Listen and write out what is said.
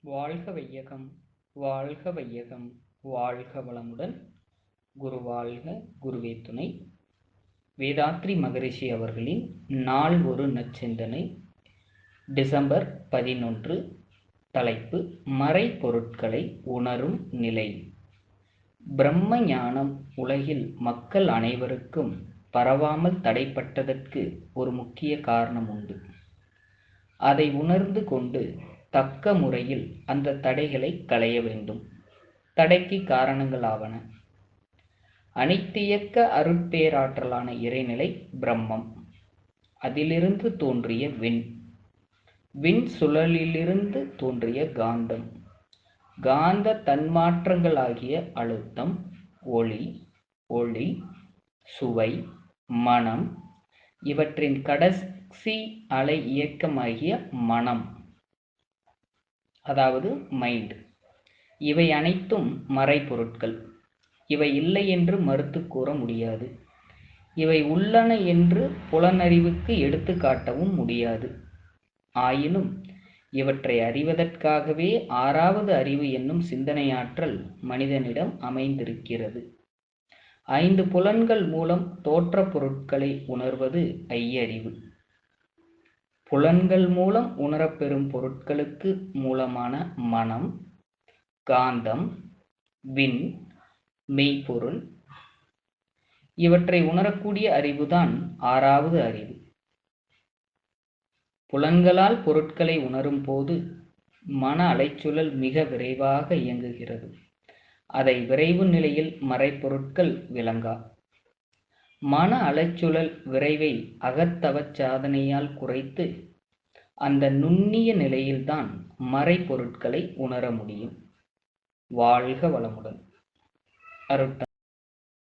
வாழ்க வையகம், வாழ்க வையகம், வாழ்க வளமுடன். குரு வாழ்க, குருவே துணை. வேதாத்ரி மகரிஷி அவர்களின் நாள் ஒரு நற்சிந்தனை, டிசம்பர் 11. தலைப்பு: மறைபொருட்களை உணரும் நிலை. பிரம்ம ஞானம் உலகில் மக்கள் அனைவருக்கும் பரவாமல் தடைப்பட்டதற்கு ஒரு முக்கிய காரணம் உண்டு. அதை உணர்ந்து கொண்டு தக்க முறையில் அந்த தடைகளை களைய வேண்டும். தடைக்கு காரணங்களாவன: அனைத்தியக்க அருட்பேராற்றலான இறைநிலை பிரம்மம், அதிலிருந்து தோன்றிய விண் சுழலிலிருந்து தோன்றிய காந்தம், காந்த தன்மாற்றங்களாகிய அழுத்தம், ஒளி, சுவை, மனம், இவற்றின் கடைசி அலை இயக்கமாகிய மனம், அதாவது மைண்ட். இவை அனைத்தும் மறைபொருட்கள். இவை இல்லை என்று மறுத்து கூற முடியாது. இவை உள்ளன என்று புலனறிவுக்கு எடுத்து காட்டவும் முடியாது. ஆயினும் இவற்றை அறிவதற்காகவே 6வது அறிவு என்னும் சிந்தனையாற்றல் மனிதனிடம் அமைந்திருக்கிறது. 5 புலன்கள் மூலம் தோற்ற பொருட்களை உணர்வது ஐயறிவு. புலன்கள் மூலம் உணரப்பெறும் பொருட்களுக்கு மூலமான மனம், காந்தம், விண், மெய்ப்பொருள், இவற்றை உணரக்கூடிய அறிவுதான் 6வது அறிவு. புலன்களால் பொருட்களை உணரும் போது மன அலைச்சுழல் மிக விரைவாக இயங்குகிறது. அதை விரைவு நிலையில் மறைப்பொருட்கள் விளங்கா. மன அலைச்சுழல் விரைவை அகத்தவச் சாதனையால் குறைத்து அந்த நுண்ணிய நிலையில்தான் மறைப்பொருட்களை உணர முடியும். வாழ்க வளமுடன். அருட்தந்தை